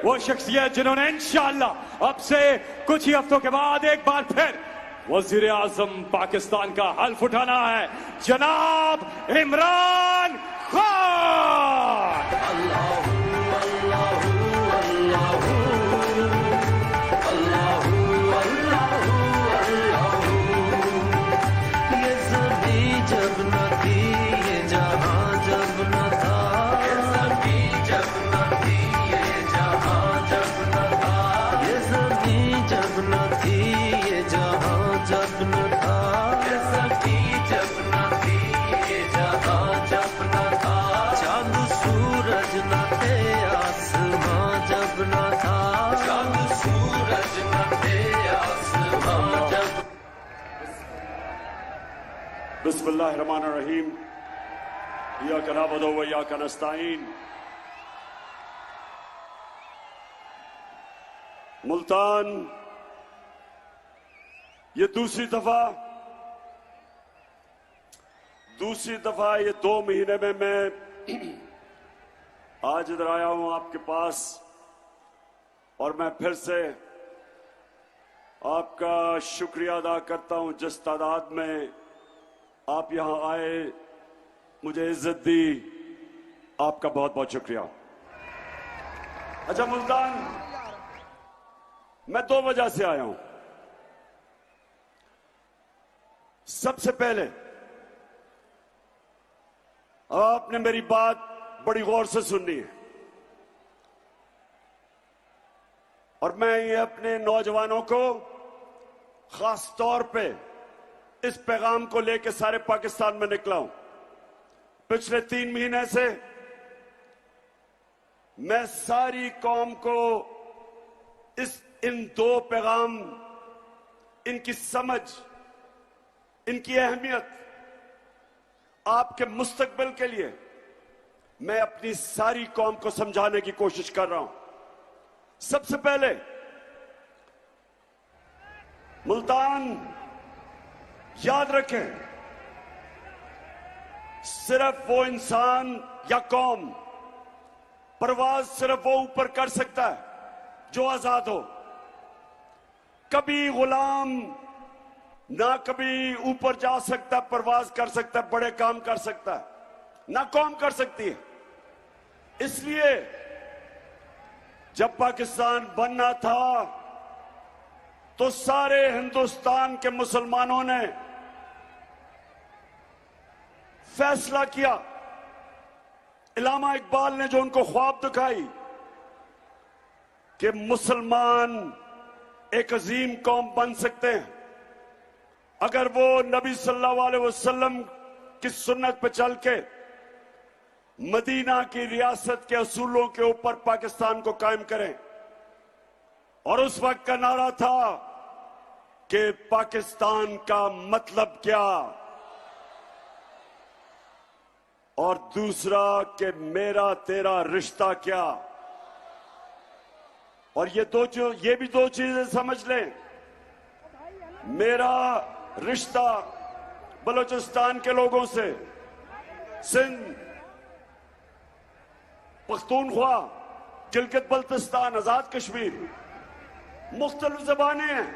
वो शख्सियत जिन्होंने इंशाअल्लाह अब से कुछ ही हफ्तों के बाद एक बार फिर वजीर आजम पाकिस्तान का हल्फ उठाना है, जनाब इमरान खान। बिस्मिल्लाहिर्रहमानिर्रहीम। इय्याका नअबुदु व इय्याका नस्तईन। मुल्तान ये दूसरी दफा ये 2 महीने में मैं आज इधर आया हूं आपके पास, और मैं फिर से आपका शुक्रिया अदा करता हूं जिस तादाद में आप यहां आए, मुझे इज्जत दी, आपका बहुत बहुत शुक्रिया। अच्छा मुल्तान, मैं 2 वजह से आया हूं। सबसे पहले आपने मेरी बात बड़ी गौर से सुननी है, और मैं ये अपने नौजवानों को खास तौर पे इस पैगाम को लेकर सारे पाकिस्तान में निकला हूं। पिछले 3 महीने से मैं सारी कौम को इन 2 पैगाम, इनकी समझ, इनकी अहमियत, आपके मुस्तकबिल के लिए मैं अपनी सारी कौम को समझाने की कोशिश कर रहा हूं। सबसे पहले मुल्तान याद रखें, सिर्फ वो इंसान या कौम परवाज सिर्फ वो ऊपर कर सकता है जो आजाद हो। कभी गुलाम ना कभी ऊपर जा सकता, परवाज कर सकता, बड़े काम कर सकता है, ना कौम कर सकती है। इसलिए जब पाकिस्तान बनना था तो सारे हिंदुस्तान के मुसलमानों ने फैसला किया, इल्लामा इकबाल ने जो उनको ख्वाब दिखाई कि मुसलमान एक अजीम कौम बन सकते हैं अगर वो नबी सल्लल्लाहु अलैहि वसल्लम की सुन्नत पे चल के मदीना की रियासत के असूलों के ऊपर पाकिस्तान को कायम करें। और उस वक्त का नारा था कि पाकिस्तान का मतलब क्या, और दूसरा कि मेरा तेरा रिश्ता क्या। और ये भी दो चीजें समझ लें, मेरा रिश्ता बलूचिस्तान के लोगों से, सिंध, पख्तूनख्वा, गिलगित बल्तिस्तान, आजाद कश्मीर, मुख्तलिफ जबानें हैं,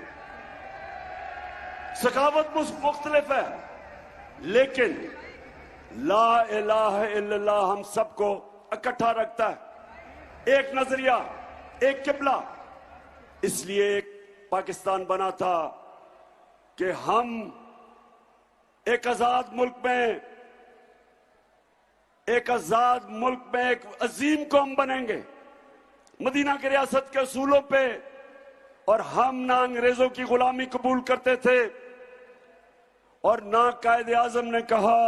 सखावत मुख्तलिफ है, लेकिन ला इलाहा इल्लल्लाह हम सबको इकट्ठा रखता है। एक नजरिया, एक किबला। इसलिए एक पाकिस्तान बना था कि हम एक आजाद मुल्क में एक अजीम कौम बनेंगे मदीना की रियासत के असूलों पे। और हम ना अंग्रेजों की गुलामी कबूल करते थे, और ना कायदे आजम ने कहा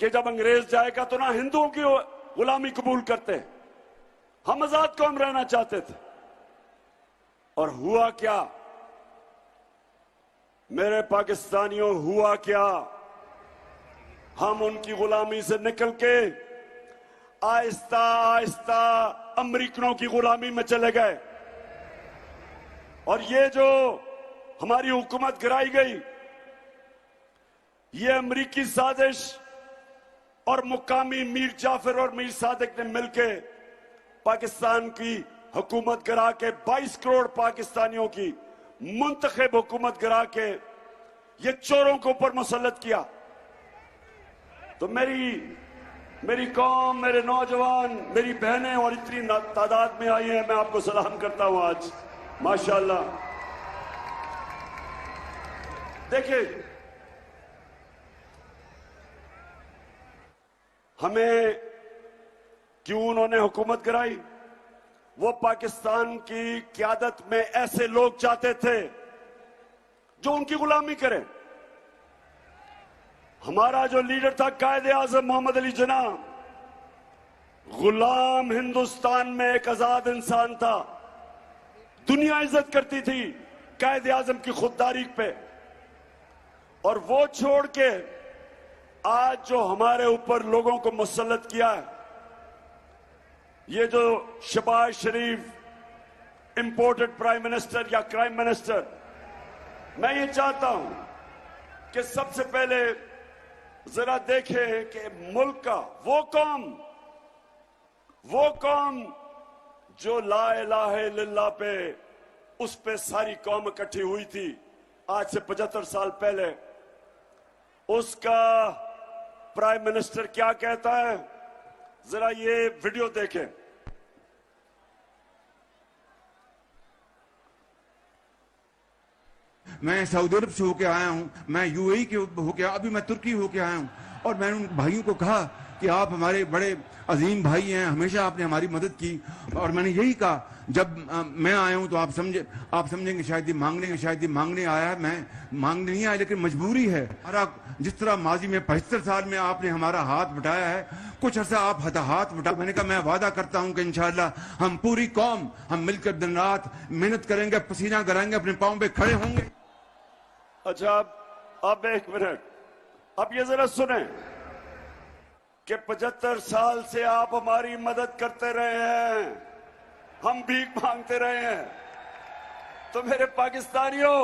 कि जब अंग्रेज जाएगा तो ना हिंदुओं की गुलामी कबूल करते। हम आजाद कौम रहना चाहते थे। और हुआ क्या मेरे पाकिस्तानियों, हुआ क्या? हम उनकी गुलामी से निकल के आहिस्ता आहिस्ता अमरीकनों की गुलामी में चले गए। और ये जो हमारी हुकूमत गिराई गई, ये अमरीकी साजिश और मुकामी मीर जाफर और मीर सादिक ने मिलकर पाकिस्तान की हुकूमत गिरा के 22 करोड़ पाकिस्तानियों की मुंतखब हुकूमत गिरा के ये चोरों के ऊपर मुसल्लत किया। तो मेरी कौम, मेरे नौजवान, मेरी बहनें और इतनी तादाद में आई हैं, मैं आपको सलाम करता हूं आज, माशाअल्लाह। देखिए, हमें क्यों उन्होंने हुकूमत गिराई? वो पाकिस्तान की क्यादत में ऐसे लोग चाहते थे जो उनकी गुलामी करें। हमारा जो लीडर था कायदे आजम मोहम्मद अली जिन्ना, गुलाम हिंदुस्तान में एक आजाद इंसान था। दुनिया इज्जत करती थी कायदे आजम की खुददारी पे, और वो छोड़ के आज जो हमारे ऊपर लोगों को मुसल्लत किया है, ये जो शहबाज शरीफ इंपोर्टेड प्राइम मिनिस्टर या क्राइम मिनिस्टर, मैं ये चाहता हूं कि सबसे पहले जरा देखें कि मुल्क का वो कौम जो ला इलाहा इल्लल्लाह पे उस पे सारी कौम इकट्ठी हुई थी आज से 75 साल पहले, उसका प्राइम मिनिस्टर क्या कहता है, जरा ये वीडियो देखें। मैं सऊदी अरब से होके आया हूं, मैं यूएई के होके, अभी मैं तुर्की होके आया हूं, और मैंने उन भाइयों को कहा कि आप हमारे बड़े अजीम भाई हैं, हमेशा आपने हमारी मदद की। और मैंने यही कहा, जब मैं आया हूं तो आप समझेंगे शायद ये मांगने आया है। मैं मांगने नहीं आया, लेकिन मजबूरी है। जिस तरह माजी में 75 साल में आपने हमारा हाथ बटाया है, कुछ अर्सा आप हाथ बटा। मैंने कहा मैं वादा करता हूं कि इंशाअल्लाह हम पूरी कौम हम मिलकर दिन रात मेहनत करेंगे, पसीना कराएंगे, अपने पांव पे खड़े होंगे। अच्छा, अब एक मिनट, अब ये जरा सुने कि 75 साल से आप हमारी मदद करते रहे हैं, हम भीख मांगते रहे हैं। तो मेरे पाकिस्तानियों,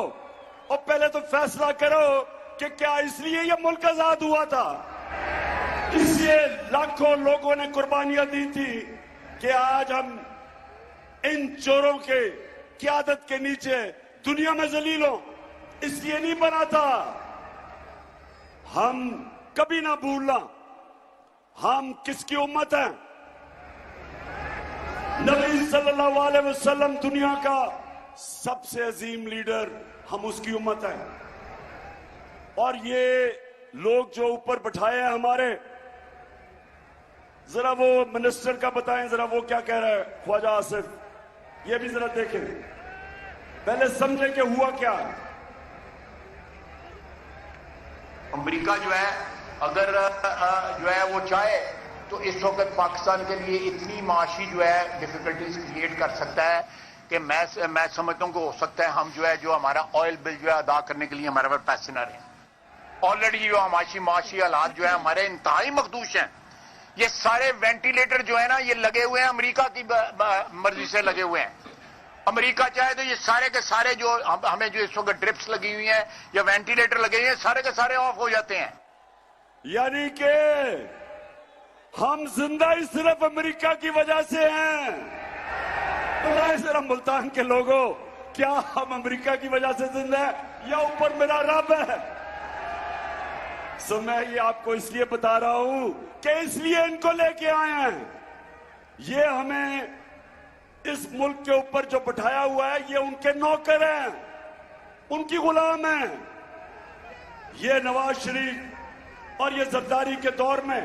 और पहले तो फैसला करो कि क्या इसलिए ये मुल्क आजाद हुआ था? इसलिए लाखों लोगों ने कुर्बानियां दी थी कि आज हम इन चोरों के क़यादत के नीचे दुनिया में जलील हों? इसलिए नहीं बना था। हम कभी ना भूलना हम किसकी उम्मत हैं। नबी सल्लल्लाहु अलैहि वसल्लम दुनिया का सबसे अजीम लीडर, हम उसकी उम्मत हैं। और ये लोग जो ऊपर बैठाए हैं हमारे, जरा वो मिनिस्टर का बताएं, जरा वो क्या कह रहा है ख्वाजा आसिफ, ये भी जरा देखें, पहले समझे कि हुआ क्या। अमेरिका जो है अगर जो है वो चाहे तो इस वक्त पाकिस्तान के लिए इतनी माशी जो है डिफिकल्टीज क्रिएट कर सकता है कि मैं समझता हूं कि हो सकता है हम जो है जो हमारा ऑयल बिल जो है अदा करने के लिए हमारे पास पैसे ना रहे। ऑलरेडी जो माशी हालात जो है हमारे इंतहाई मखदूश हैं। ये सारे वेंटिलेटर जो है ना, ये लगे हुए हैं अमेरिका की मर्जी से लगे हुए हैं। अमेरिका चाहे तो ये सारे के सारे जो हमें जो इस वक्त ड्रिप्स लगी हुई हैं या वेंटिलेटर लगे हुए हैं, सारे के सारे ऑफ हो जाते हैं। यानी कि हम जिंदा ही सिर्फ अमेरिका की वजह से हैं। बताएं जरा मुल्तान के लोगों, क्या हम अमेरिका की वजह से जिंदा हैं या ऊपर मेरा रब है? सो मैं ये आपको इसलिए बता रहा हूं कि इसलिए इनको लेके आए हैं। ये हमें इस मुल्क के ऊपर जो बिठाया हुआ है, ये उनके नौकर हैं, उनकी गुलाम हैं। ये नवाज शरीफ और ये जरदारी के दौर में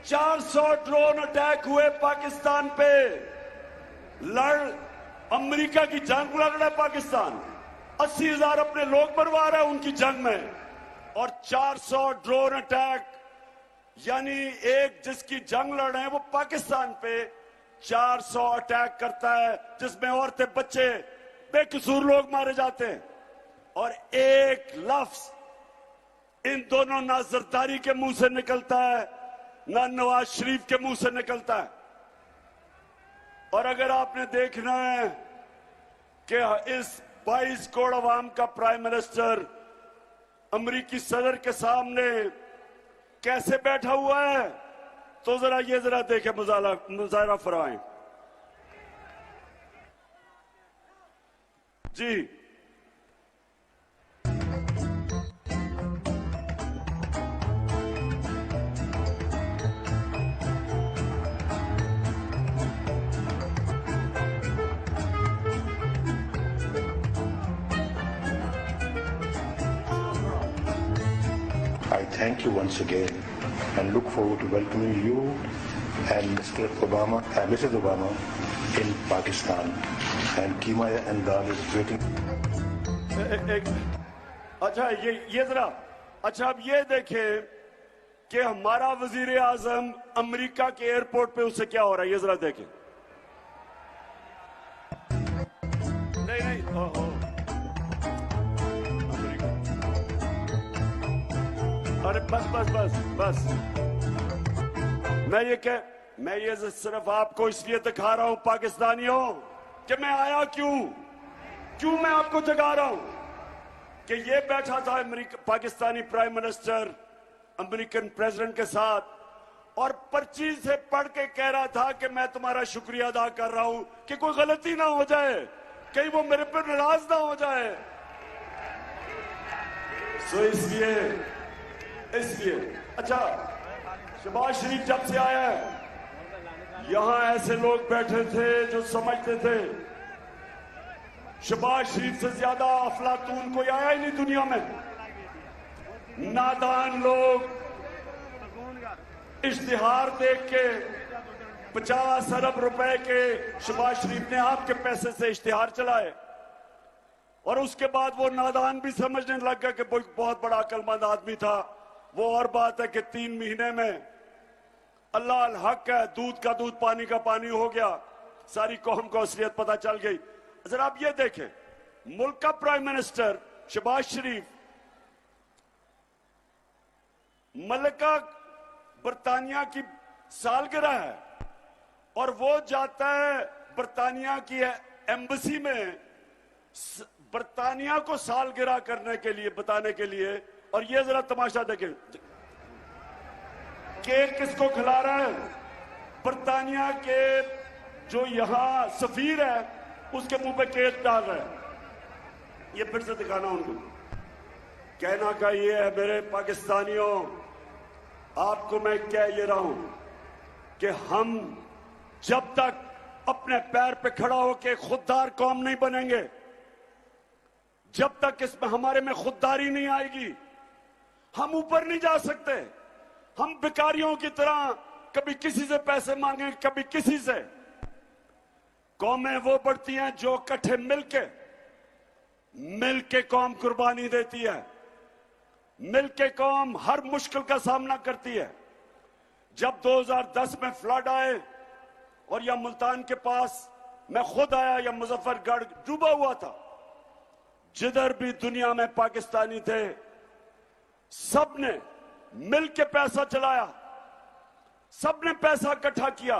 400 ड्रोन अटैक हुए पाकिस्तान पे। अमेरिका की जंग लड़ रहा है पाकिस्तान, 80,000 अपने लोग मरवा रहा है उनकी जंग में, और 400 ड्रोन अटैक, यानी एक जिसकी जंग लड़ रहे हैं वो पाकिस्तान पे 400 अटैक करता है, जिसमें औरतें बच्चे बेकसूर लोग मारे जाते हैं। और एक लफ्ज इन दोनों ना जरदारी के मुंह से निकलता है ना नवाज शरीफ के मुंह से निकलता है। और अगर आपने देखना है कि इस 22 करोड़ अवाम का प्राइम मिनिस्टर अमेरिकी सदर के सामने कैसे बैठा हुआ है, तो जरा देखें, मुजाहरा फरमाएं। जी I thank you once again and look forward to welcoming you and Mr. Obama and Mrs. Obama in Pakistan. And Keema and Dal is waiting. अच्छा ये जरा अच्छा अब ये देखें कि हमारा वजीर आजम अमेरिका के एयरपोर्ट पे उससे क्या हो रहा है, ये जरा देखें। नहीं नहीं ओहो अमेरिका, अरे बस बस बस बस मैं ये सिर्फ आपको इसलिए दिखा रहा हूं पाकिस्तानियों कि मैं आया क्यों मैं आपको जगा रहा हूं कि ये बैठा था Pakistani prime minister American president के साथ और पर्ची से पढ़ के कह रहा था कि मैं तुम्हारा शुक्रिया अदा कर रहा हूं कि कोई गलती ना हो जाए, कहीं वो मेरे पर नाराज ना हो जाए। सो इसलिए अच्छा शहबाज शरीफ जब से आया है यहां ऐसे लोग बैठे थे जो समझते थे शहबाज शरीफ से ज्यादा अफलातून कोई आया ही नहीं दुनिया में। नादान लोग इश्तिहार देख के 50 अरब रुपए के शहबाज शरीफ ने आपके पैसे से इश्तिहार चलाए और उसके बाद वो नादान भी समझने लग गया कि बहुत बड़ा अक्लमंद आदमी था। वो और बात है कि 3 महीने में अल्लाह अल हक है, दूध का दूध पानी का पानी हो गया, सारी कौम को असलियत पता चल गई। जरा आप ये देखें, मुल्क का प्राइम मिनिस्टर शहबाज शरीफ मलिका बरतानिया की सालगिरह है और वो जाता है बरतानिया की एम्बेसी में बरतानिया को सालगिरह करने के लिए, बताने के लिए। और ये जरा तमाशा देखें, केक किसको खिला रहा है? बरतानिया के जो यहां सफीर है उसके मुंह पे केक डाल रहा है। ये फिर से दिखाना उनको, कहना का ये है मेरे पाकिस्तानियों, आपको मैं कह ये रहा हूं कि हम जब तक अपने पैर पे खड़ा होकर खुददार कौम नहीं बनेंगे, जब तक इसमें हमारे में खुददारी नहीं आएगी, हम ऊपर नहीं जा सकते। हम भिखारियों की तरह कभी किसी से पैसे मांगे, कभी किसी से। कौमें वो बढ़ती हैं जो इकट्ठे मिलके कौम कुर्बानी देती है, मिलके कौम हर मुश्किल का सामना करती है। जब 2010 में फ्लड आए और या मुल्तान के पास मैं खुद आया, या मुजफ्फरगढ़ डूबा हुआ था, जिधर भी दुनिया में पाकिस्तानी थे सबने मिलके पैसा चलाया, सबने पैसा इकट्ठा किया।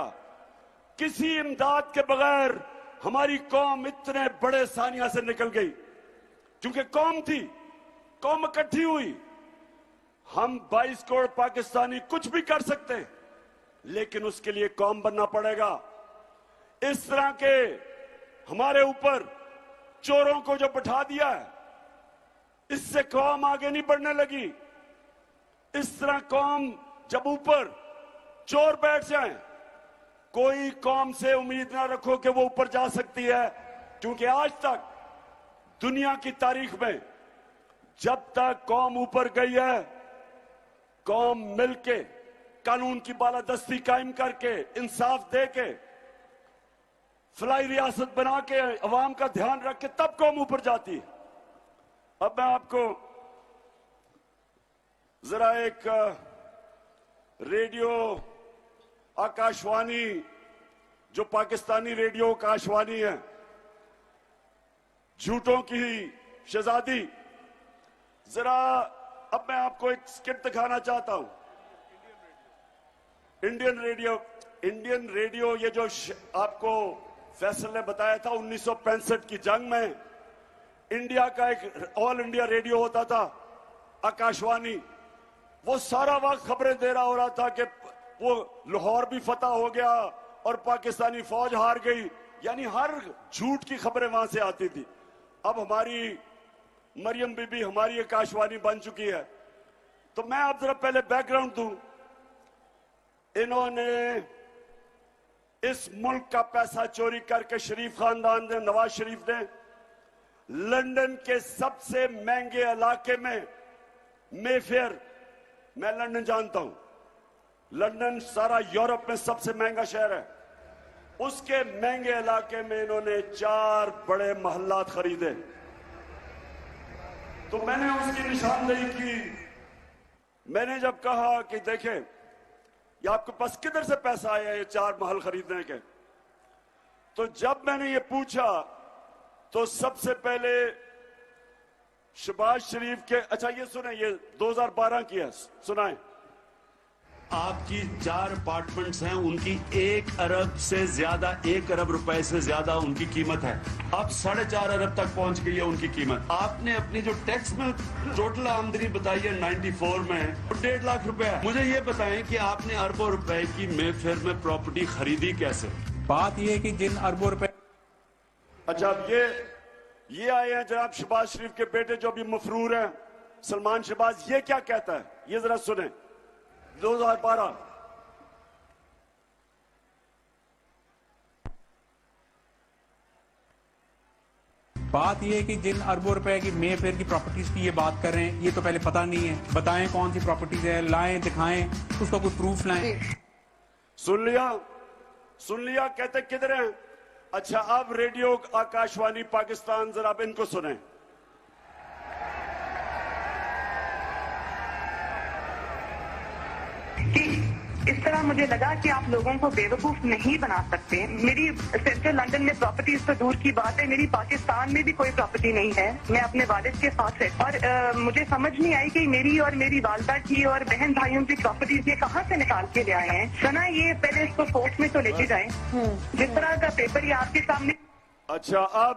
किसी इमदाद के बगैर हमारी कौम इतने बड़े सानिया से निकल गई, क्योंकि कौम थी, कौम इकट्ठी हुई। हम 22 करोड़ पाकिस्तानी कुछ भी कर सकते हैं, लेकिन उसके लिए कौम बनना पड़ेगा। इस तरह के हमारे ऊपर चोरों को जो बैठा दिया है, इससे कौम आगे नहीं बढ़ने लगी। इस तरह कौम जब ऊपर चोर बैठ जाए, कोई कौम से उम्मीद ना रखो कि वो ऊपर जा सकती है, क्योंकि आज तक दुनिया की तारीख में जब तक कौम ऊपर गई है, कौम मिलके कानून की बालादस्ती कायम करके, इंसाफ दे के, फलाई रियासत बना के, अवाम का ध्यान रख के, तब कौम ऊपर जाती है। अब मैं आपको जरा एक रेडियो आकाशवाणी, जो पाकिस्तानी रेडियो आकाशवाणी है, झूठों की शहजादी, जरा अब मैं आपको एक स्किट दिखाना चाहता हूं। इंडियन रेडियो ये जो आपको फैसल ने बताया था 1965 की जंग में इंडिया का एक ऑल इंडिया रेडियो होता था आकाशवाणी, वो सारा वक्त खबरें दे रहा हो रहा था कि वो लाहौर भी फतह हो गया और पाकिस्तानी फौज हार गई, यानी हर झूठ की खबरें वहां से आती थी। अब हमारी मरियम बीबी हमारी आकाशवाणी बन चुकी है। तो मैं आप जरा पहले बैकग्राउंड दूं। इन्होंने इस मुल्क का पैसा चोरी करके शरीफ खानदान ने, नवाज शरीफ ने, लंदन के सबसे महंगे इलाके में मेफेयर, मैं लंदन जानता हूं, लंदन सारा यूरोप में सबसे महंगा शहर है, उसके महंगे इलाके में इन्होंने 4 बड़े महल्लात खरीदे। तो मैंने उसकी निशानदेही की। मैंने जब कहा कि देखें ये आपके पास किधर से पैसा आया ये 4 महल खरीदने के, तो जब मैंने ये पूछा तो सबसे पहले शहबाज शरीफ के, अच्छा ये सुने, ये 2012 की है, सुनाए। आपकी 4 अपार्टमेंट्स हैं, उनकी 1 अरब से ज्यादा, 1 अरब रुपए से ज्यादा उनकी कीमत है। अब 4.5 अरब तक पहुंच गई है उनकी कीमत। आपने अपनी जो टैक्स में टोटल आमदनी बताई है 94 में 1.5 लाख रुपए है। मुझे ये बताएं कि आपने अरबों रुपए की मेफेयर में प्रॉपर्टी खरीदी कैसे? बात यह है कि जिन अरबों रुपए, अच्छा अब ये आए हैं जनाब शहबाज शरीफ के बेटे जो अभी मफरूर हैं, सलमान शहबाज, ये क्या कहता है ये जरा सुने। 2012 बात यह है कि जिन अरबों रुपए की मेफेयर की प्रॉपर्टीज की ये बात कर रहे हैं, ये तो पहले पता नहीं है। बताएं कौन सी प्रॉपर्टीज है, लाएं, दिखाएं, उसका कोई प्रूफ लाएं। सुन लिया, कहते किधर हैं? अच्छा अब रेडियो आकाशवाणी पाकिस्तान, जरा अब इनको सुने। इस तरह मुझे लगा कि आप लोगों को बेवकूफ नहीं बना सकते। मेरी सेंट्रल लंदन में प्रॉपर्टीज तो दूर की बात है, मेरी पाकिस्तान में भी कोई प्रॉपर्टी नहीं है। मैं अपने वालिद के साथ है और मुझे समझ नहीं आई कि मेरी और मेरी वालदा की और बहन भाइयों की प्रॉपर्टीज ये कहाँ से निकाल के ले आए हैं। सना ये पहले इसको कोर्ट में तो लेके जाए, जिस तरह का पेपर ये आपके सामने। अच्छा अब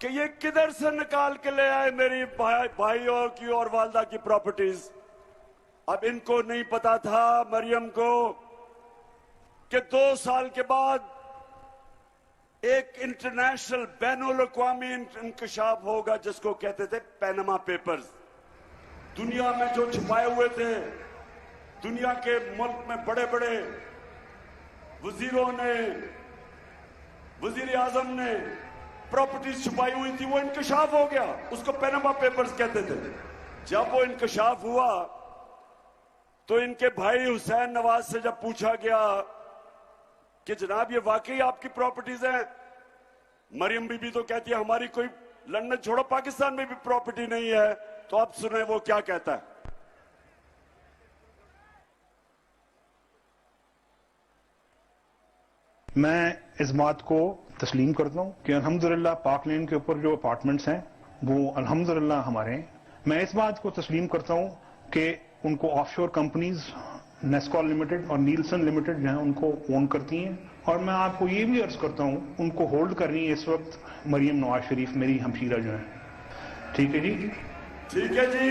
कि ये किधर से निकाल के ले आए मेरी भाइयों की और वालदा की प्रॉपर्टीज? अब इनको नहीं पता था मरियम को कि 2 साल के बाद एक इंटरनेशनल बैनुल-अक़वामी इंकशाफ होगा जिसको कहते थे पैनामा पेपर्स। दुनिया में जो छुपाए हुए थे, दुनिया के मुल्क में बड़े बड़े वजीरों ने, वजीर आजम ने प्रॉपर्टीज छुपाई हुई थी, वो इंकशाफ हो गया, उसको पैनामा पेपर्स कहते थे। जब वो इंकशाफ हुआ तो इनके भाई हुसैन नवाज से जब पूछा गया कि जनाब ये वाकई आपकी प्रॉपर्टीज हैं, मरियम बीबी तो कहती है हमारी कोई लंदन छोड़ो पाकिस्तान में भी प्रॉपर्टी नहीं है। तो अब सुने वो क्या कहता है। मैं इस बात को तस्लीम करता हूं कि अल्हम्दुलिल्लाह पाक लेन के ऊपर जो अपार्टमेंट्स हैं वो अल्हम्दुलिल्लाह हमारे हैं। मैं इस बात को तस्लीम करता हूं कि उनको ऑफशोर कंपनीज नेस्कॉल लिमिटेड और नीलसन लिमिटेड जो है उनको ओन करती हैं। और मैं आपको ये भी अर्ज करता हूं उनको होल्ड कर रही है इस वक्त मरियम नवाज शरीफ, मेरी हमशीरा जो है। ठीक है जी, ठीक है जी,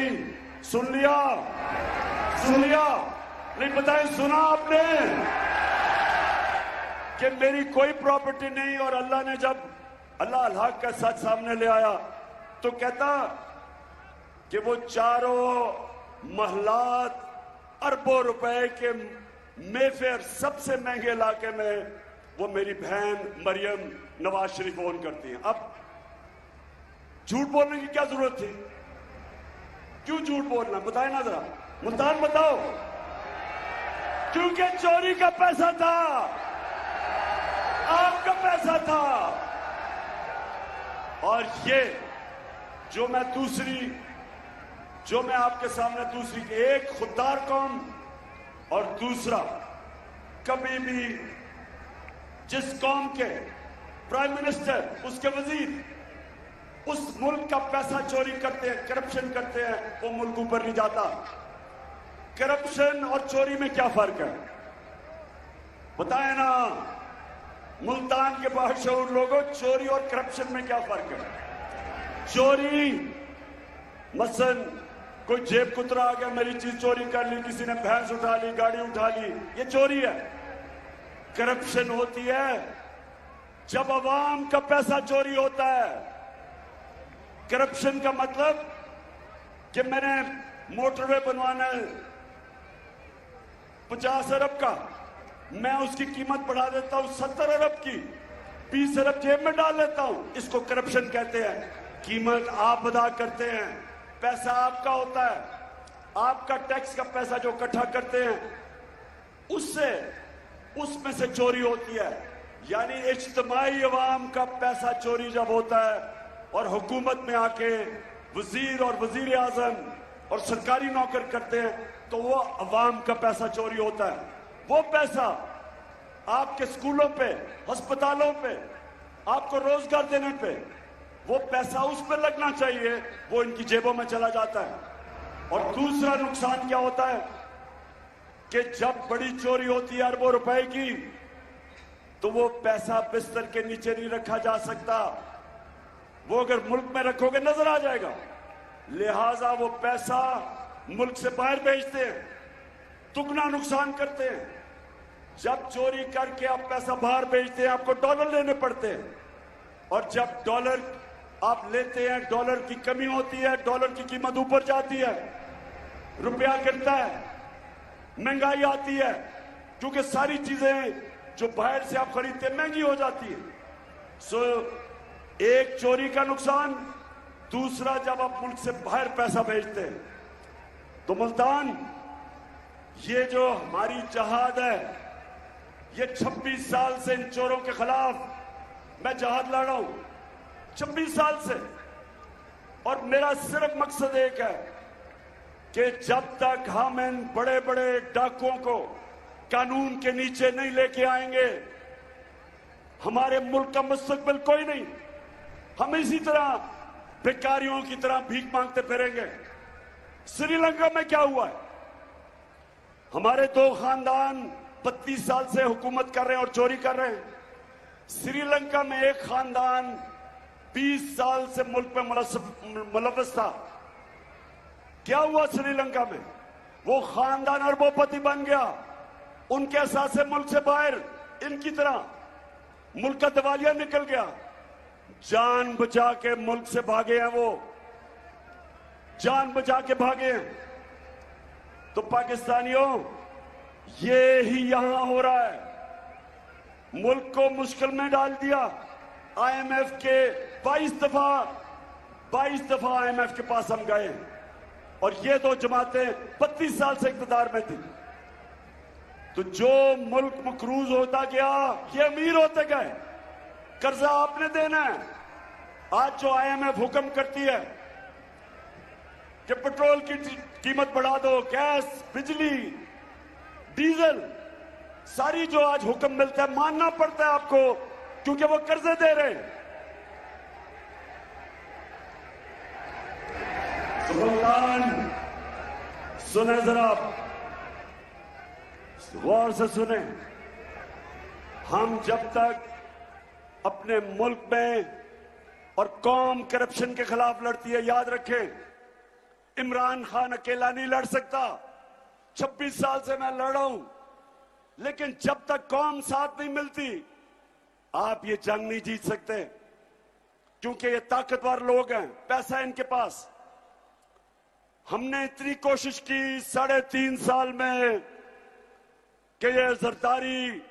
सुन लिया। नहीं बताए, सुना आपने कि मेरी कोई प्रॉपर्टी नहीं। और अल्लाह ने जब अल्लाह का सच सामने ले आया तो कहता कि वो 4 महलात अरबों रुपए के मेफेयर सबसे महंगे इलाके में वो मेरी बहन मरियम नवाज शरीफ ओन करती हैं। अब झूठ बोलने की क्या जरूरत थी? क्यों झूठ बोलना, बताए ना जरा, मुल्तान बताओ। क्योंकि चोरी का पैसा था, आपका पैसा था। और ये जो मैं आपके सामने दूसरी, एक खुददार कौम और दूसरा, कभी भी जिस कौम के प्राइम मिनिस्टर, उसके वजीर उस मुल्क का पैसा चोरी करते हैं, करप्शन करते हैं, वो मुल्क ऊपर नहीं जाता। करप्शन और चोरी में क्या फर्क है बताएं ना, मुल्तान के बाशऊर लोगों, चोरी और करप्शन में क्या फर्क है? चोरी मसलन कोई जेब कुतरा आ गया, मेरी चीज चोरी कर ली, किसी ने भैंस उठा ली, गाड़ी उठा ली, ये चोरी है। करप्शन होती है जब अवाम का पैसा चोरी होता है, करप्शन का मतलब कि मैंने मोटरवे बनवाना है 50 अरब का, मैं उसकी कीमत बढ़ा देता हूं 70 अरब की, 20 अरब जेब में डाल लेता हूं, इसको करप्शन कहते हैं। कीमत आप अदा करते हैं, पैसा आपका होता है, आपका टैक्स का पैसा जो इकट्ठा करते हैं उसमें से चोरी होती है। यानी इज्तिमाई अवाम का पैसा चोरी जब होता है और हुकूमत में आके वजीर और वजीर आजम और सरकारी नौकर करते हैं तो वो अवाम का पैसा चोरी होता है। वो पैसा आपके स्कूलों पे, अस्पतालों पे, आपको रोजगार देने पे, वो पैसा उस पर लगना चाहिए, वो इनकी जेबों में चला जाता है। और दूसरा नुकसान क्या होता है कि जब बड़ी चोरी होती है अरबों रुपए की, तो वो पैसा बिस्तर के नीचे नहीं रखा जा सकता, वो अगर मुल्क में रखोगे नजर आ जाएगा। लिहाजा वो पैसा मुल्क से बाहर भेजते हैं, दुगना नुकसान करते हैं। जब चोरी करके आप पैसा बाहर भेजते हैं आपको डॉलर लेने पड़ते हैं, और जब डॉलर आप लेते हैं डॉलर की कमी होती है, डॉलर की कीमत ऊपर जाती है, रुपया गिरता है, महंगाई आती है, क्योंकि सारी चीजें जो बाहर से आप खरीदते हैं महंगी हो जाती है। सो एक चोरी का नुकसान, दूसरा जब आप मुल्क से बाहर पैसा भेजते हैं। तो मुल्तान, ये जो हमारी जहाद है, ये 26 साल से इन चोरों के खिलाफ मैं जहाद लड़ रहा हूं, 26 साल से। और मेरा सिर्फ मकसद एक है कि जब तक हम इन बड़े बड़े डाकुओं को कानून के नीचे नहीं लेके आएंगे, हमारे मुल्क का मुस्तकबिल कोई नहीं। हम इसी तरह भिखारियों की तरह भीख मांगते फिरेंगे। श्रीलंका में क्या हुआ है? हमारे दो खानदान 32 साल से हुकूमत कर रहे हैं और चोरी कर रहे हैं। श्रीलंका में एक खानदान 20 साल से मुल्क में मुलव्वस था। क्या हुआ श्रीलंका में? वो खानदान अरबोपति बन गया, उनके एहसास से मुल्क से बाहर इनकी तरह मुल्क का दिवालिया निकल गया। जान बचा के मुल्क से भागे हैं, वो जान बचा के भागे हैं। तो पाकिस्तानियों, ये ही यहां हो रहा है, मुल्क को मुश्किल में डाल दिया। आईएमएफ के 22 दफा आईएमएफ के पास हम गए, और ये दो जमातें 32 साल से इक़्तिदार में थी। तो जो मुल्क मकरूज होता गया, ये अमीर होते गए। कर्जा आपने देना है। आज जो आईएमएफ हुक्म करती है कि पेट्रोल की कीमत बढ़ा दो, गैस, बिजली, डीजल, सारी जो आज हुक्म मिलता है मानना पड़ता है आपको, क्योंकि वो कर्जे दे रहे हैं। सुल्तान, सुने जरा, गौर से सुने। हम जब तक अपने मुल्क में और कौम करप्शन के खिलाफ लड़ती है, याद रखें, इमरान खान अकेला नहीं लड़ सकता। 26 साल से मैं लड़ रहा हूं, लेकिन जब तक कौम साथ नहीं मिलती आप ये जंग नहीं जीत सकते, क्योंकि ये ताकतवर लोग हैं, पैसा है इनके पास। हमने इतनी कोशिश की 3.5 साल में कि ये जरदारी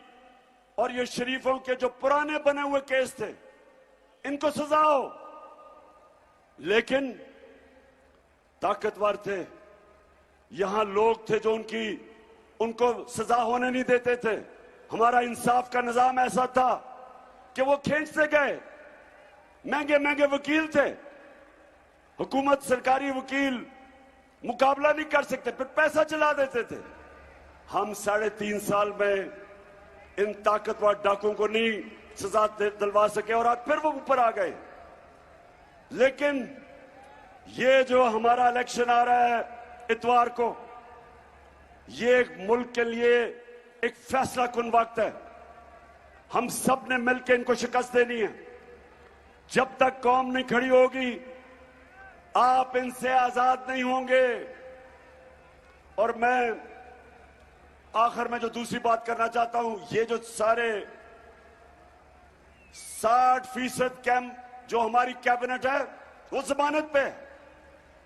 और ये शरीफों के जो पुराने बने हुए केस थे इनको सजा हो, लेकिन ताकतवर थे, यहां लोग थे जो उनको सजा होने नहीं देते थे। हमारा इंसाफ का निजाम ऐसा था कि वो खींचते गए। महंगे महंगे वकील थे, हुकूमत सरकारी वकील मुकाबला नहीं कर सकते, फिर पैसा चला देते थे। हम 3.5 साल में इन ताकतवर डाकुओं को नहीं सजा दिलवा सके और आज फिर वो ऊपर आ गए। लेकिन ये जो हमारा इलेक्शन आ रहा है इतवार को, ये एक मुल्क के लिए एक फैसला कुन वक्त है। हम सब ने मिलकर इनको शिकस्त देनी है। जब तक कौम नहीं खड़ी होगी आप इनसे आजाद नहीं होंगे। और मैं आखिर में जो दूसरी बात करना चाहता हूं, ये जो सारे 60% जो हमारी कैबिनेट है, वो जमानत पे।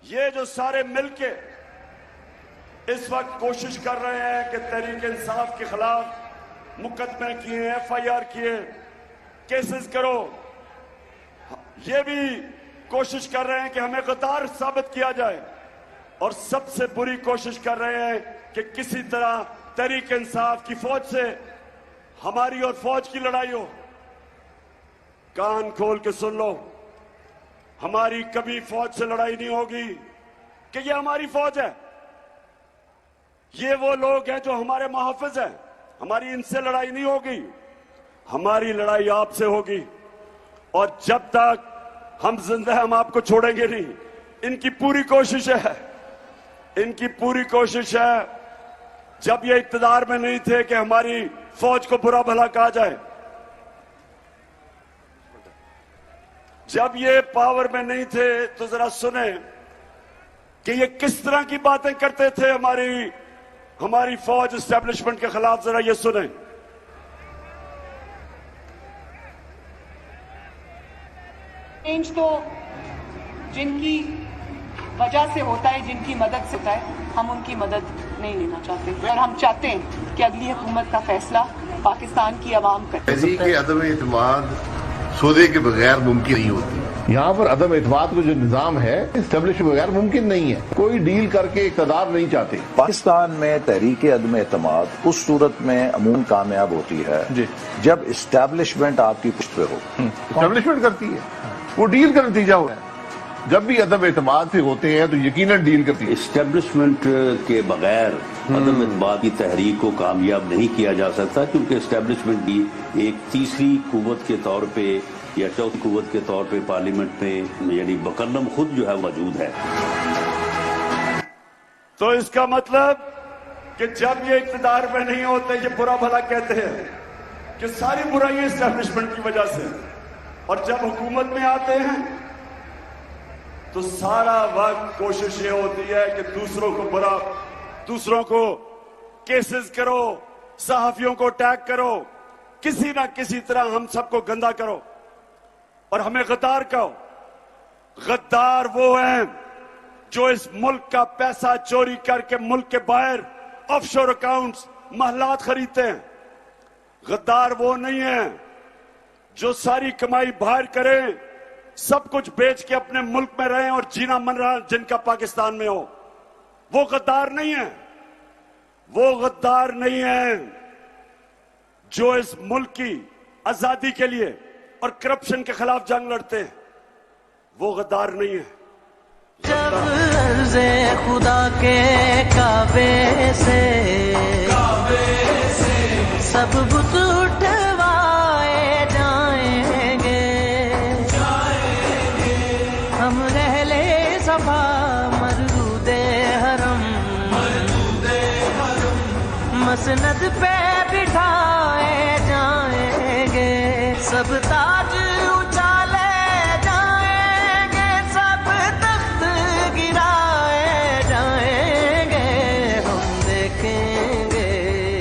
ये जो सारे मिलके इस वक्त कोशिश कर रहे हैं कि तहरीक इंसाफ के खिलाफ मुकदमे किए, FIR किए, केसेस करो, ये भी कोशिश कर रहे हैं कि हमें गद्दार साबित किया जाए, और सबसे बुरी कोशिश कर रहे हैं कि किसी तरह तहरीक इंसाफ की फौज से हमारी और फौज की लड़ाई हो। कान खोल के सुन लो, हमारी कभी फौज से लड़ाई नहीं होगी कि ये हमारी फौज है। ये वो लोग हैं जो हमारे मुहाफिज हैं, हमारी इनसे लड़ाई नहीं होगी, हमारी लड़ाई आपसे होगी। और जब तक हम जिंदा हैं हम आपको छोड़ेंगे नहीं। इनकी पूरी कोशिश है, इनकी पूरी कोशिश है, जब ये इक्तदार में नहीं थे कि हमारी फौज को बुरा भला कहा जाए, जब ये पावर में नहीं थे तो जरा सुने कि ये किस तरह की बातें करते थे हमारी फौज एस्टेब्लिशमेंट के खिलाफ। जरा ये सुने। चेंज तो जिनकी वजह से होता है, जिनकी मदद से होता है, हम उनकी मदद नहीं लेना चाहते, और हम चाहते हैं कि अगली हुकूमत का फैसला पाकिस्तान की आवाम करे। तहरीक अदम एतमाद सौदे के बगैर मुमकिन नहीं होती। यहाँ पर अदम एतमाद का जो निजाम है एस्टेब्लिश के बगैर मुमकिन नहीं है। कोई डील करके इक़्तिदार नहीं चाहते। पाकिस्तान में तहरीक अदम एतमाद उस सूरत में अमूमन कामयाब होती है जब इस्टेब्लिशमेंट आपकी पुष्ट पे हो। एस्टेब्लिशमेंट करती है, वो डील का नतीजा हुआ है। जब भी अदम एतमाद से होते हैं तो यकीनन डील करती है। इस्टेब्लिशमेंट के बगैर अदम एतमाद की तहरीक को कामयाब नहीं किया जा सकता, क्योंकि इस्टेब्लिशमेंट की एक तीसरी कुव्वत के तौर पे या चौथी कुव्वत के तौर पे पार्लियामेंट में यानी मुकर्रम खुद जो है मौजूद है। तो इसका मतलब कि जब ये इक़्तिदार में नहीं होते, ये बुरा भला कहते हैं कि सारी बुराइयां इस्टेब्लिशमेंट की वजह से, और जब हुकूमत में आते हैं तो सारा वक्त कोशिश ये होती है कि दूसरों को केसेस करो, सहाफियों को अटैक करो, किसी ना किसी तरह हम सबको गंदा करो और हमें गद्दार कहो। गद्दार वो हैं जो इस मुल्क का पैसा चोरी करके मुल्क के बाहर ऑफशोर अकाउंट्स, महलात खरीदते हैं। गद्दार वो नहीं है जो सारी कमाई बाहर करें, सब कुछ बेच के अपने मुल्क में रहें और जीना मन रहा जिनका पाकिस्तान में हो। वो गद्दार नहीं है, वो गद्दार नहीं है जो इस मुल्क की आजादी के लिए और करप्शन के खिलाफ जंग लड़ते हैं। वो गद्दार नहीं है। जब अर्ज़े खुदा के काबे से सब बुत उठवाए जाएंगे, हम रहले सफा मरदूदे हरम मसनद पे बिठाए जाएंगे, सब ताज उछाले जाएंगे, सब तख्त गिराए जाएंगे, हम देखेंगे,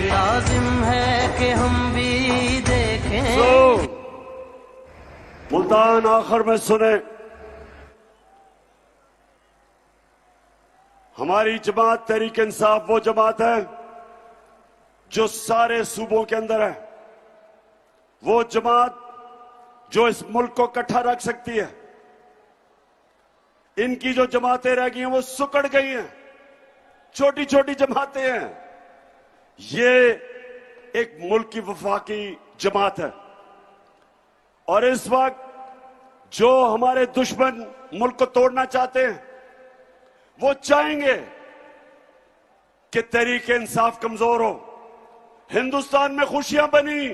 लाजिम है कि हम भी देखें। मुल्तान आखिर में सुने, हमारी जमात तहरीक इंसाफ वो जमात है जो सारे सूबों के अंदर है, वो जमात जो इस मुल्क को इकट्ठा रख सकती है। इनकी जो जमातें रह गई हैं वो सुकड़ गई हैं, छोटी छोटी जमातें हैं। ये एक मुल्क की वफाकी जमात है, और इस वक्त जो हमारे दुश्मन मुल्क को तोड़ना चाहते हैं वो चाहेंगे कि तहरीक इंसाफ कमजोर हो। हिंदुस्तान में खुशियां बनी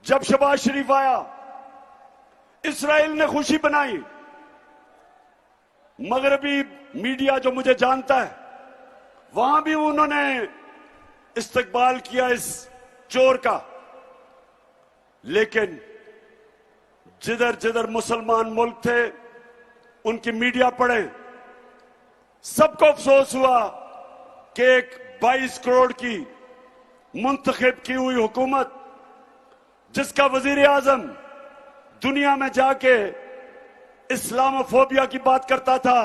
जब शहबाज शरीफ आया, इस्राइल ने खुशी बनाई। मगरबी मीडिया जो मुझे जानता है, वहां भी उन्होंने इस्तकबाल किया इस चोर का। लेकिन जिधर जिधर मुसलमान मुल्क थे उनकी मीडिया पढ़े, सबको अफसोस हुआ कि एक 22 करोड़ की मुंतखब की हुई हुकूमत, जिसका वजीर आजम दुनिया में जाके इस्लामोफोबिया की बात करता था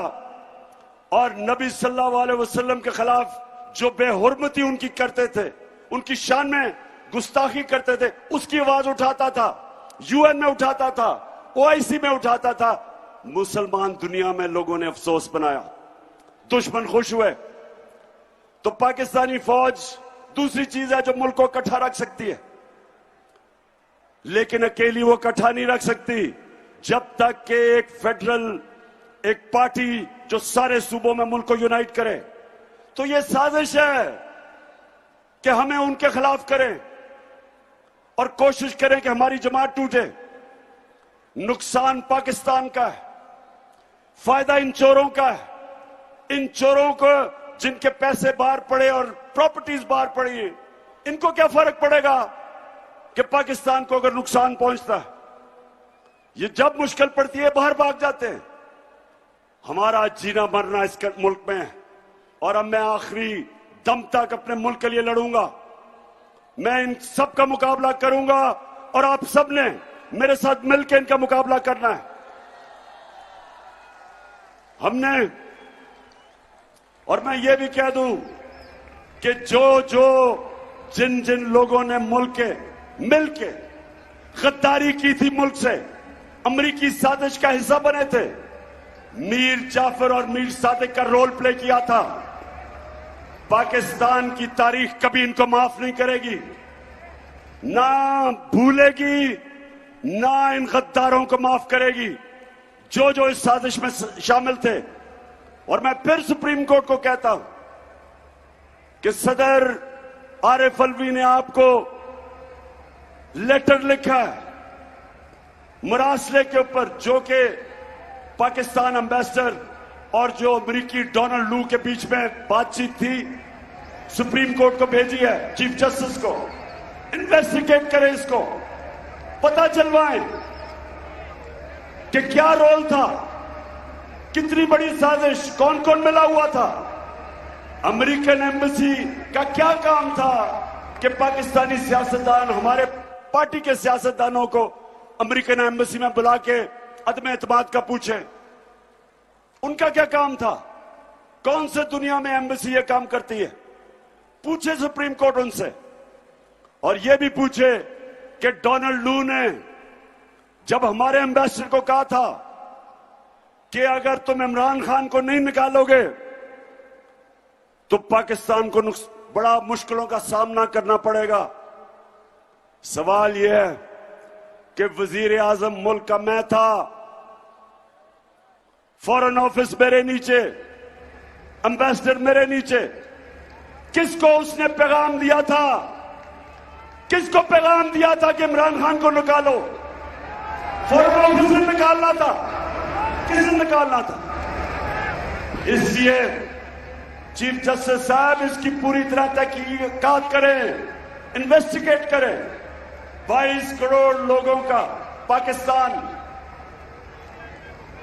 और नबी सल्लल्लाहु अलैहि वसल्लम के खिलाफ जो बेहुरमती उनकी करते थे, उनकी शान में गुस्ताखी करते थे, उसकी आवाज उठाता था, यूएन में उठाता था, ओआईसी में उठाता था। मुसलमान दुनिया में लोगों ने अफसोस बनाया, दुश्मन खुश हुए। तो पाकिस्तानी फौज दूसरी चीज है जो मुल्क को इकट्ठा रख सकती है, लेकिन अकेली वो इकट्ठा नहीं रख सकती जब तक कि एक फेडरल, एक पार्टी जो सारे सूबों में मुल्क को यूनाइट करे। तो ये साजिश है कि हमें उनके खिलाफ करें और कोशिश करें कि हमारी जमात टूटे। नुकसान पाकिस्तान का है, फायदा इन चोरों का है। इन चोरों को, जिनके पैसे बाहर पड़े और प्रॉपर्टीज बाहर पड़ी है, इनको क्या फर्क पड़ेगा कि पाकिस्तान को अगर नुकसान पहुंचता है? ये जब मुश्किल पड़ती है बाहर भाग जाते हैं। हमारा जीना मरना इस मुल्क में है और अब मैं आखिरी दम तक अपने मुल्क के लिए लड़ूंगा। मैं इन सब का मुकाबला करूंगा और आप सब ने मेरे साथ मिलकर इनका मुकाबला करना है। हमने, और मैं ये भी कह दूं कि जिन जिन लोगों ने मुल्क के मिलके गद्दारी की थी, मुल्क से अमरीकी साजिश का हिस्सा बने थे, मीर जाफर और मीर सादिक का रोल प्ले किया था, पाकिस्तान की तारीख कभी इनको माफ नहीं करेगी, ना भूलेगी, ना इन गद्दारों को माफ करेगी जो इस साजिश में शामिल थे। और मैं फिर सुप्रीम कोर्ट को कहता हूं कि सदर आरिफ अलवी ने आपको लेटर लिखा है मुरासले के ऊपर, जो कि पाकिस्तान एम्बेसडर और जो अमरीकी डोनाल्ड लू के बीच में बातचीत थी, सुप्रीम कोर्ट को भेजी है, चीफ जस्टिस को। इन्वेस्टिगेट करें, इसको पता चलवाएं कि क्या रोल था, कितनी बड़ी साजिश, कौन कौन मिला हुआ था, अमेरिकन एम्बेसी का क्या काम था कि पाकिस्तानी सियासतदान, हमारे पार्टी के सियासतदानों को अमेरिकन एम्बेसी में बुला के अदम एतमाद का पूछे। उनका क्या काम था? कौन से दुनिया में एम्बेसी ये काम करती है? पूछे सुप्रीम कोर्ट उनसे। और ये भी पूछे कि डोनाल्ड लू ने जब हमारे एम्बेसडर को कहा था कि अगर तुम इमरान खान को नहीं निकालोगे तो पाकिस्तान को बड़ा मुश्किलों का सामना करना पड़ेगा। सवाल यह है कि वजीर आजम मुल्क का मैं था, फॉरेन ऑफिस मेरे नीचे, एम्बेसडर मेरे नीचे, किसको उसने पैगाम दिया था? किसको पैगाम दिया था कि इमरान खान को निकालो? फॉरेन ऑफिस ने निकालना था, किसने निकालना था? इसलिए चीफ जस्टिस साहब इसकी पूरी तरह तहकीकात करें, इन्वेस्टिगेट करें। 22 करोड़ लोगों का पाकिस्तान,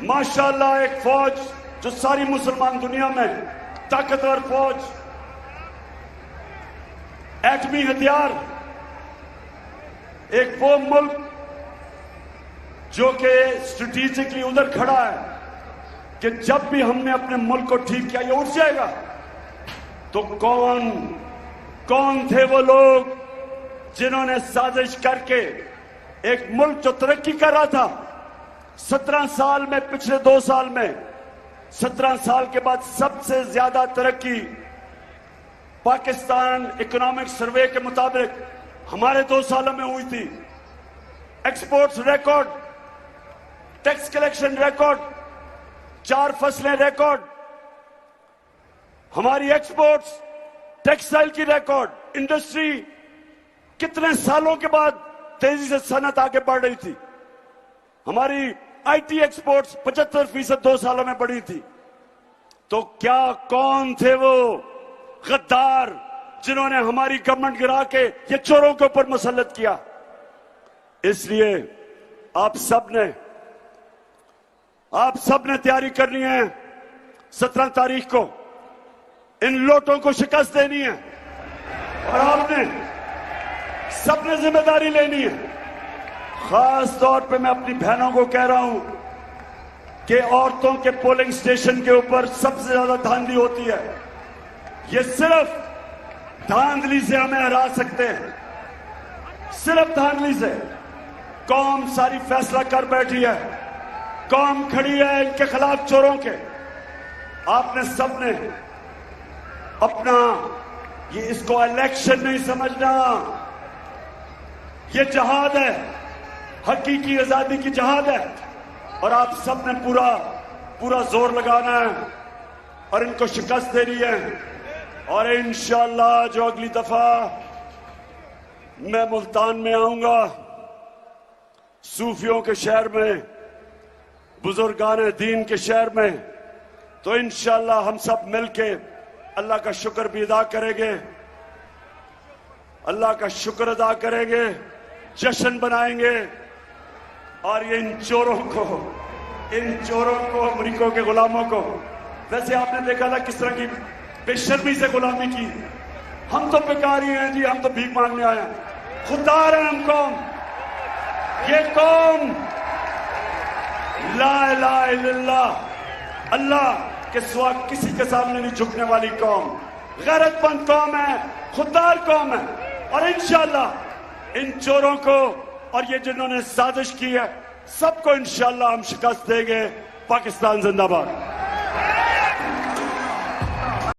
माशाल्लाह एक फौज जो सारी मुसलमान दुनिया में ताकतवर फौज, एटमी हथियार, एक वो मुल्क जो कि स्ट्रेटेजिकली उधर खड़ा है कि जब भी हमने अपने मुल्क को ठीक किया ये उठ जाएगा। तो कौन थे वो लोग जिन्होंने साजिश करके एक मुल्क जो तरक्की कर रहा था 17 साल में, पिछले 2 साल में 17 साल के बाद सबसे ज्यादा तरक्की पाकिस्तान इकोनॉमिक सर्वे के मुताबिक हमारे 2 सालों में हुई थी। Exports record, tax collection record, 4 फसलें रिकॉर्ड, हमारी एक्सपोर्ट्स, टेक्सटाइल की रिकॉर्ड, इंडस्ट्री कितने सालों के बाद तेजी से सनत आगे बढ़ रही थी। हमारी आईटी एक्सपोर्ट्स 75% 2 सालों में बढ़ी थी। तो क्या कौन थे वो गद्दार जिन्होंने हमारी गवर्नमेंट गिरा के ये चोरों के ऊपर मुसल्लत किया? इसलिए आप सबने तैयारी करनी है। 17 तारीख को इन लोटों को शिकस्त देनी है और आपने सबने जिम्मेदारी लेनी है। खास तौर पे मैं अपनी बहनों को कह रहा हूं कि औरतों के पोलिंग स्टेशन के ऊपर सबसे ज्यादा धांधली होती है। ये सिर्फ धांधली से हमें हरा सकते हैं, सिर्फ धांधली से। कौम सारी फैसला कर बैठी है, कौम खड़ी है इनके खिलाफ, चोरों के। आपने सबने अपना ये इसको इलेक्शन नहीं समझना, ये जहाद है, हकीकी आजादी की जहाद है, और आप सबने पूरा पूरा जोर लगाना है और इनको शिकस्त देनी है। और इंशाअल्लाह जो अगली दफा मैं मुल्तान में आऊंगा, सूफियों के शहर में, बुजुर्गान दीन के शहर में, तो इंशाअल्लाह हम सब मिलके अल्लाह का शुक्र भी अदा करेंगे, अल्लाह का शुक्र अदा करेंगे, जश्न बनाएंगे। और ये इन चोरों को, अमरीकों के गुलामों को, वैसे आपने देखा था किस तरह की बेशर्मी से गुलामी की। हम तो भिखारी हैं जी, हम तो भीख मांगने आए हैं, खुददार हैं हम कौम। ये कौम ला इलाहा इल्लल्लाह, अल्लाह के सिवा किसी के सामने नहीं झुकने वाली कौम, गैरतमंद कौम है, खुददार कौम है। और इंशाअल्लाह इन चोरों को और ये जिन्होंने साजिश की है, सबको इंशाअल्लाह हम शिकस्त देंगे। पाकिस्तान जिंदाबाद।